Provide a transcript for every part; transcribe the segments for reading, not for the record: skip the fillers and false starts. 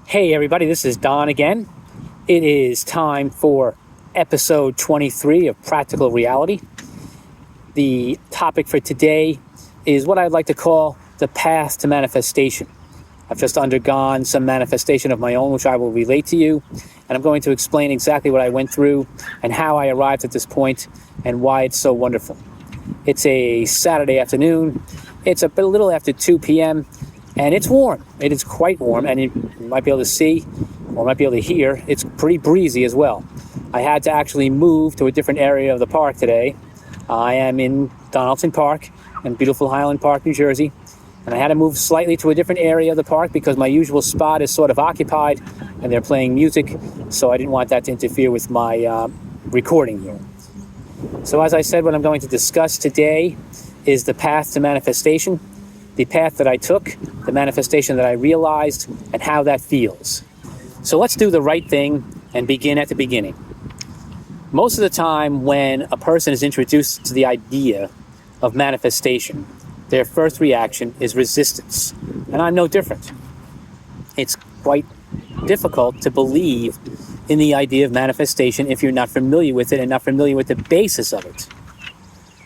Hey everybody, this is Don again. It is time for episode 23 of Practical Reality. The topic for today is what I'd like to call the path to manifestation. I've just undergone some manifestation of my own, which I will relate to you, and I'm going to explain exactly what I went through and how I arrived at this point and why it's so wonderful. It's a Saturday afternoon. It's a little after 2 p.m., and it's warm. It is quite warm, and you might be able to see or might be able to hear. It's pretty breezy as well. I had to actually move to a different area of the park today. I am in Donaldson Park in beautiful Highland Park, New Jersey, and I had to move slightly to a different area of the park because my usual spot is sort of occupied and they're playing music, so I didn't want that to interfere with my recording here. So as I said, what I'm going to discuss today is the path to manifestation, the path that I took, the manifestation that I realized, and how that feels. So let's do the right thing and begin at the beginning. Most of the time when a person is introduced to the idea of manifestation, their first reaction is resistance. And I'm no different. It's quite difficult to believe in the idea of manifestation if you're not familiar with it and not familiar with the basis of it.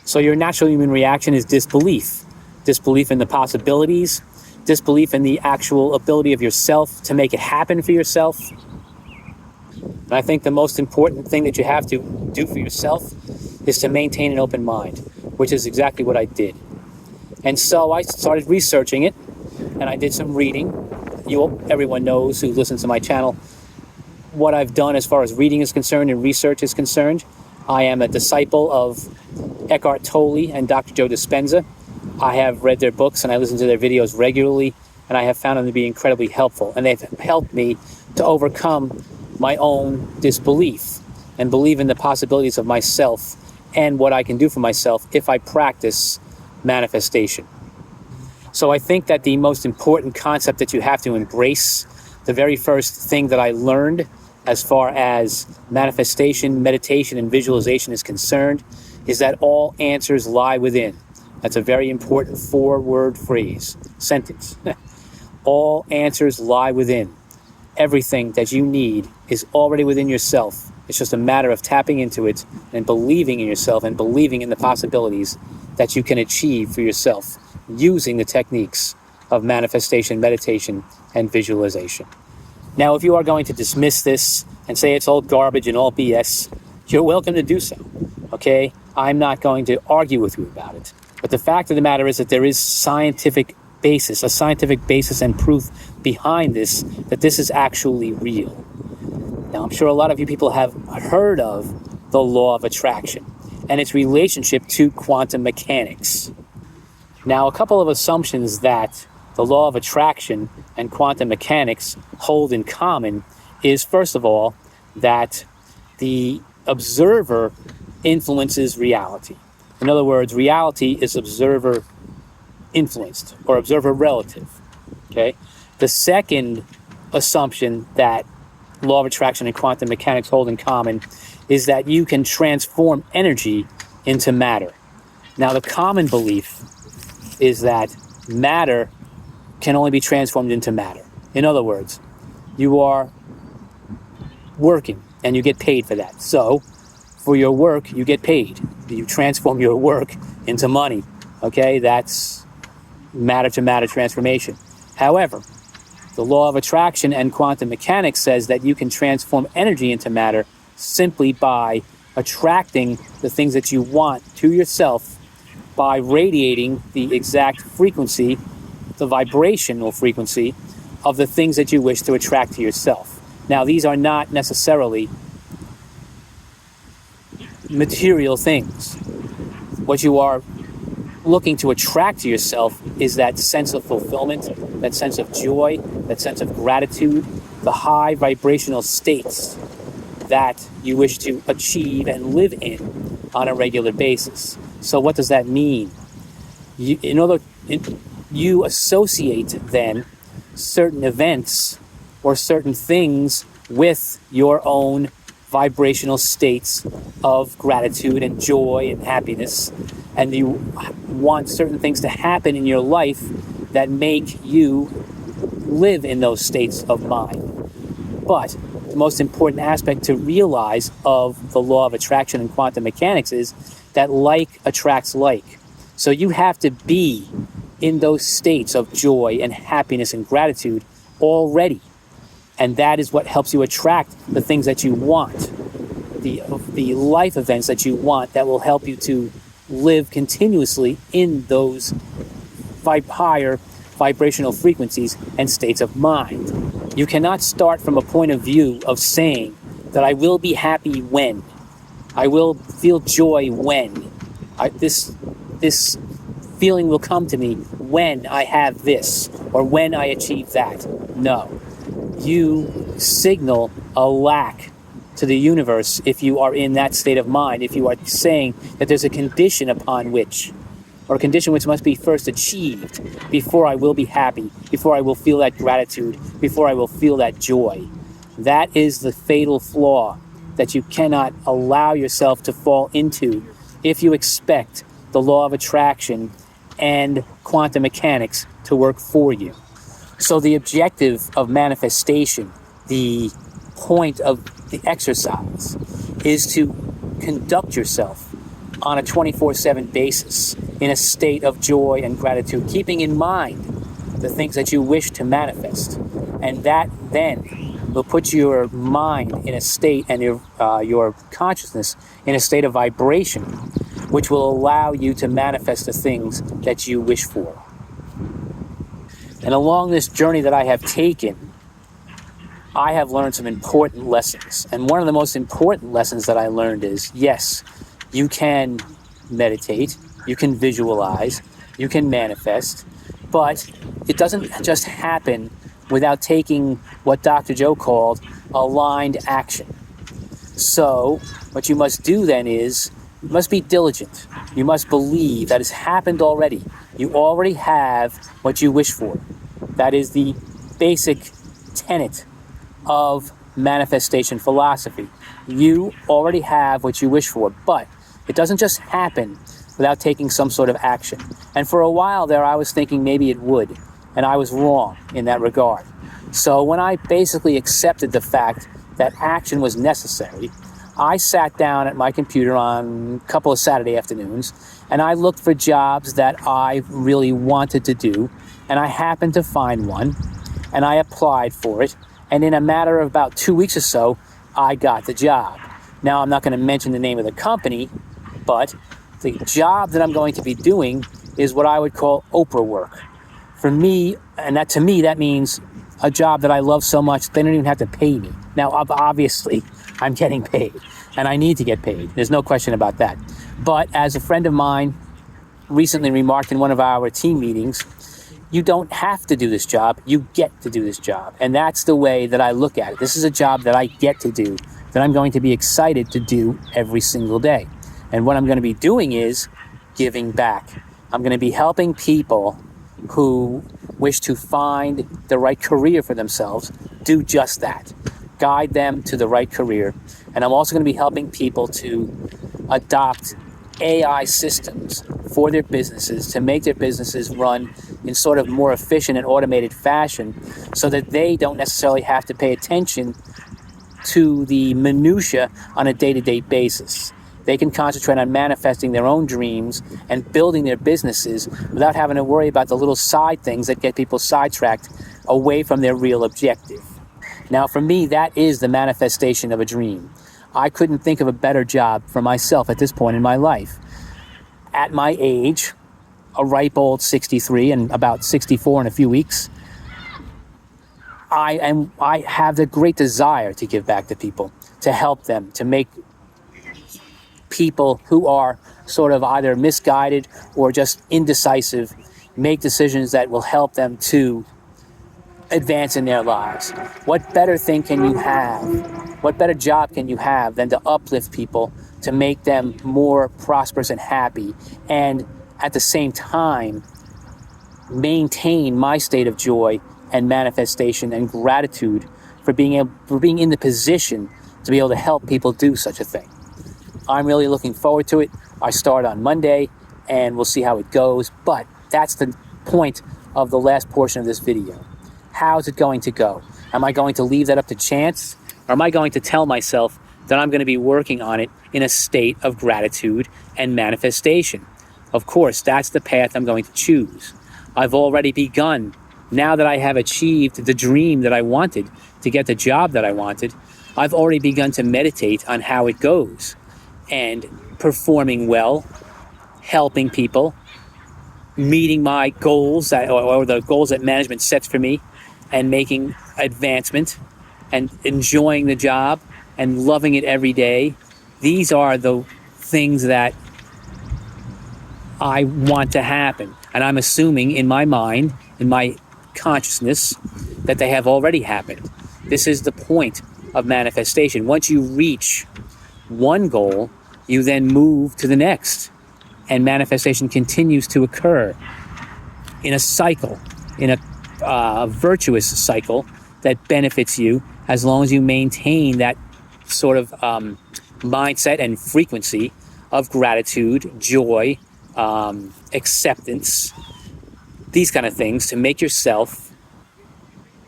So your natural human reaction is disbelief. Disbelief in the possibilities, disbelief in the actual ability of yourself to make it happen for yourself. And I think the most important thing that you have to do for yourself is to maintain an open mind, which is exactly what I did. And so I started researching it, and I did some reading. Everyone knows who listens to my channel what I've done as far as reading is concerned and research is concerned. I am a disciple of Eckhart Tolle and Dr. Joe Dispenza. I have read their books and I listen to their videos regularly, and I have found them to be incredibly helpful. And they've helped me to overcome my own disbelief and believe in the possibilities of myself and what I can do for myself if I practice manifestation. So I think that the most important concept that you have to embrace, the very first thing that I learned as far as manifestation, meditation, and visualization is concerned, is that all answers lie within. That's a very important 4-word sentence. All answers lie within. Everything that you need is already within yourself. It's just a matter of tapping into it and believing in yourself and believing in the possibilities that you can achieve for yourself using the techniques of manifestation, meditation, and visualization. Now, if you are going to dismiss this and say it's all garbage and all BS, you're welcome to do so, okay? I'm not going to argue with you about it. But the fact of the matter is that there is a scientific basis and proof behind this, that this is actually real. Now, I'm sure a lot of you people have heard of the law of attraction and its relationship to quantum mechanics. Now, a couple of assumptions that the law of attraction and quantum mechanics hold in common is, first of all, that the observer influences reality. In other words, reality is observer influenced or observer relative. Okay? The second assumption that law of attraction and quantum mechanics hold in common is that you can transform energy into matter. Now, the common belief is that matter can only be transformed into matter. In other words, you are working and you get paid for that. So, for your work, you get paid. You transform your work into money. Okay, that's matter-to-matter transformation. However, the law of attraction and quantum mechanics says that you can transform energy into matter simply by attracting the things that you want to yourself by radiating the exact frequency, the vibrational frequency of the things that you wish to attract to yourself. Now, these are not necessarily material things. What you are looking to attract to yourself is that sense of fulfillment, that sense of joy, that sense of gratitude, the high vibrational states that you wish to achieve and live in on a regular basis. So what does that mean? You associate then certain events or certain things with your own vibrational states of gratitude and joy and happiness, and you want certain things to happen in your life that make you live in those states of mind. But the most important aspect to realize of the law of attraction and quantum mechanics is that like attracts like. So you have to be in those states of joy and happiness and gratitude already. And that is what helps you attract the things that you want, the life events that you want that will help you to live continuously in those higher vibrational frequencies and states of mind. You cannot start from a point of view of saying that I will be happy when, I will feel joy when, this feeling will come to me when I have this or when I achieve that. No. You signal a lack to the universe if you are in that state of mind, if you are saying that there's a condition upon which, or a condition which must be first achieved before I will be happy, before I will feel that gratitude, before I will feel that joy. That is the fatal flaw that you cannot allow yourself to fall into if you expect the law of attraction and quantum mechanics to work for you. So the objective of manifestation, the point of the exercise, is to conduct yourself on a 24/7 basis in a state of joy and gratitude, keeping in mind the things that you wish to manifest. And that then will put your mind in a state and your consciousness in a state of vibration, which will allow you to manifest the things that you wish for. And along this journey that I have taken, I have learned some important lessons. And one of the most important lessons that I learned is, yes, you can meditate, you can visualize, you can manifest, but it doesn't just happen without taking what Dr. Joe called aligned action. So what you must do then is, you must be diligent. You must believe that it's happened already. You already have what you wish for. That is the basic tenet of manifestation philosophy. You already have what you wish for, but it doesn't just happen without taking some sort of action. And for a while there, I was thinking maybe it would, and I was wrong in that regard. So when I basically accepted the fact that action was necessary, I sat down at my computer on a couple of Saturday afternoons, and I looked for jobs that I really wanted to do, and I happened to find one, and I applied for it, and in a matter of about 2 weeks or so, I got the job. Now, I'm not going to mention the name of the company, but the job that I'm going to be doing is what I would call Oprah work. For me, and that to me, that means a job that I love so much, they don't even have to pay me. Now, obviously, I'm getting paid, and I need to get paid. There's no question about that. But as a friend of mine recently remarked in one of our team meetings, you don't have to do this job, you get to do this job. And that's the way that I look at it. This is a job that I get to do, that I'm going to be excited to do every single day. And what I'm going to be doing is giving back. I'm going to be helping people who wish to find the right career for themselves do just that. Guide them to the right career. And I'm also going to be helping people to adopt AI systems for their businesses to make their businesses run in sort of more efficient and automated fashion so that they don't necessarily have to pay attention to the minutia on a day-to-day basis. They can concentrate on manifesting their own dreams and building their businesses without having to worry about the little side things that get people sidetracked away from their real objective. Now, for me, that is the manifestation of a dream. I couldn't think of a better job for myself at this point in my life. At my age, a ripe old 63 and about 64 in a few weeks, I have the great desire to give back to people, to help them, to make people who are sort of either misguided or just indecisive make decisions that will help them to advance in their lives. What better thing can you have? What better job can you have than to uplift people, to make them more prosperous and happy, and at the same time maintain my state of joy and manifestation and gratitude for being in the position to be able to help people do such a thing. I'm really looking forward to it. I start on Monday, and we'll see how it goes. But that's the point of the last portion of this video. How's it going to go? Am I going to leave that up to chance? Or am I going to tell myself that I'm going to be working on it in a state of gratitude and manifestation? Of course, that's the path I'm going to choose. I've already begun. Now that I have achieved the dream that I wanted, to get the job that I wanted, I've already begun to meditate on how it goes and performing well, helping people, meeting my goals or the goals that management sets for me, and making advancement and enjoying the job and loving it every day. These are the things that I want to happen. And I'm assuming in my mind, in my consciousness, that they have already happened. This is the point of manifestation. Once you reach one goal, you then move to the next. And manifestation continues to occur in a cycle, in a virtuous cycle that benefits you as long as you maintain that sort of mindset and frequency of gratitude, joy, acceptance, these kind of things, to make yourself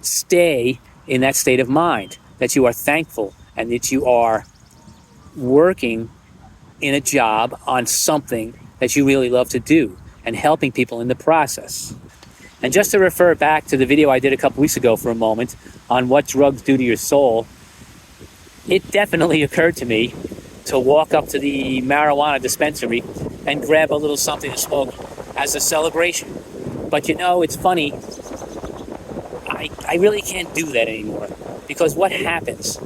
stay in that state of mind, that you are thankful and that you are working in a job on something that you really love to do and helping people in the process. And just to refer back to the video I did a couple weeks ago for a moment on what drugs do to your soul, it definitely occurred to me to walk up to the marijuana dispensary and grab a little something to smoke as a celebration. But you know, it's funny, I really can't do that anymore, because what happens?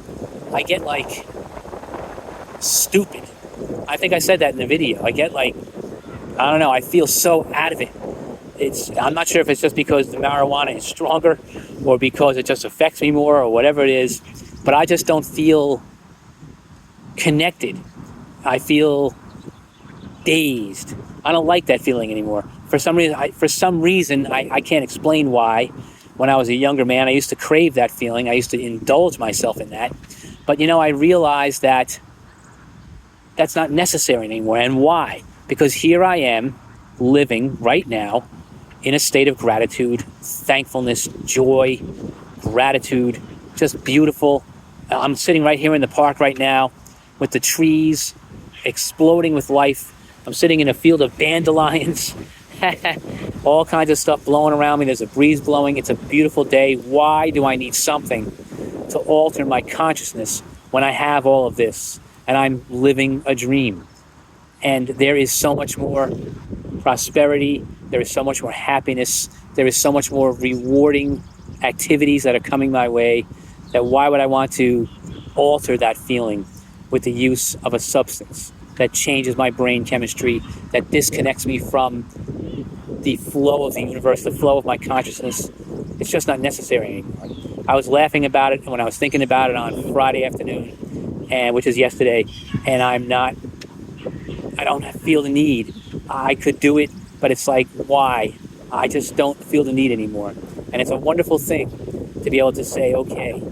I get like stupid. I think I said that in the video. I get like, I don't know, I feel so out of it. I'm not sure if it's just because the marijuana is stronger or because it just affects me more or whatever it is, but I just don't feel connected. I feel dazed. I don't like that feeling anymore. For some reason, I can't explain why. When I was a younger man, I used to crave that feeling. I used to indulge myself in that. But you know, I realized that that's not necessary anymore. And why? Because here I am living right now in a state of gratitude, thankfulness, joy, gratitude, just beautiful. I'm sitting right here in the park right now with the trees exploding with life. I'm sitting in a field of dandelions, all kinds of stuff blowing around me. There's a breeze blowing. It's a beautiful day. Why do I need something to alter my consciousness when I have all of this and I'm living a dream? And there is so much more prosperity. There is so much more happiness. There is so much more rewarding activities that are coming my way, that why would I want to alter that feeling with the use of a substance that changes my brain chemistry, that disconnects me from the flow of the universe, the flow of my consciousness? It's just not necessary anymore. I was laughing about it when I was thinking about it on Friday afternoon, which is yesterday, and I don't feel the need. I could do it, but it's like, why? I just don't feel the need anymore. And it's a wonderful thing to be able to say, okay,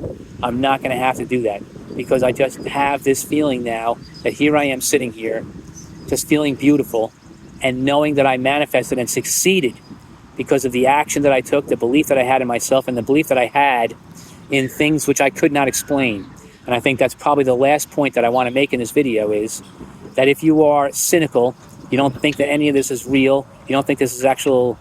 I'm not going to have to do that, because I just have this feeling now that here I am sitting here, just feeling beautiful, and knowing that I manifested and succeeded because of the action that I took, the belief that I had in myself, and the belief that I had in things which I could not explain. And I think that's probably the last point that I want to make in this video, is that if you are cynical, you don't think that any of this is real, you don't think this is actual,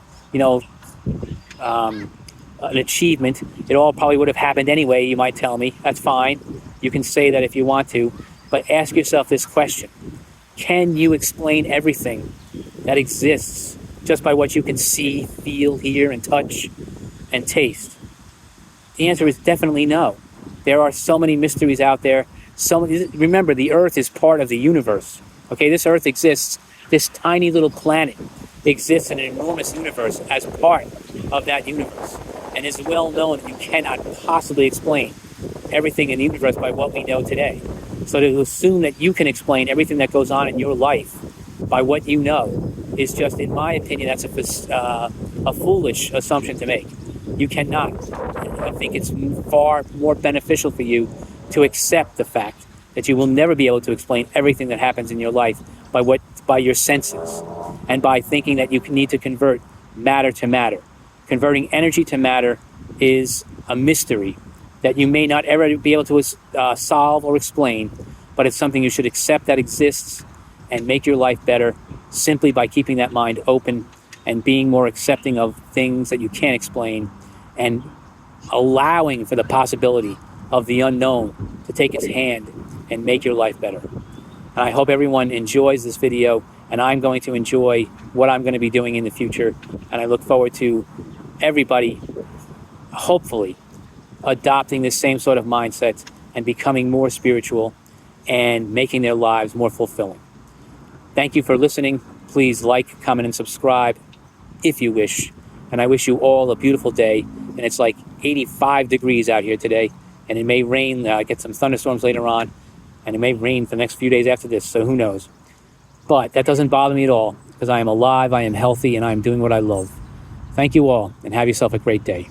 an achievement, it all probably would have happened anyway, you might tell me. That's fine. You can say that if you want to, but ask yourself this question. Can you explain everything that exists just by what you can see, feel, hear, and touch, and taste? The answer is definitely no. There are so many mysteries out there. Remember, the Earth is part of the universe. Okay, this Earth exists. This tiny little planet exists in an enormous universe as part of that universe. And it's well known that you cannot possibly explain everything in the universe by what we know today. So to assume that you can explain everything that goes on in your life by what you know is just, in my opinion, that's a foolish assumption to make. You cannot. I think it's far more beneficial for you to accept the fact that you will never be able to explain everything that happens in your life by your senses, and by thinking that you need to convert matter to matter. Converting energy to matter is a mystery that you may not ever be able to solve or explain, but it's something you should accept that exists and make your life better simply by keeping that mind open and being more accepting of things that you can't explain and allowing for the possibility of the unknown to take its hand and make your life better. And I hope everyone enjoys this video, and I'm going to enjoy what I'm going to be doing in the future. And I look forward to everybody, hopefully, adopting this same sort of mindset and becoming more spiritual and making their lives more fulfilling. Thank you for listening. Please like, comment, and subscribe if you wish. And I wish you all a beautiful day. And it's like 85 degrees out here today. And it may rain, get some thunderstorms later on. And it may rain for the next few days after this, so who knows. But that doesn't bother me at all, because I am alive, I am healthy, and I am doing what I love. Thank you all, and have yourself a great day.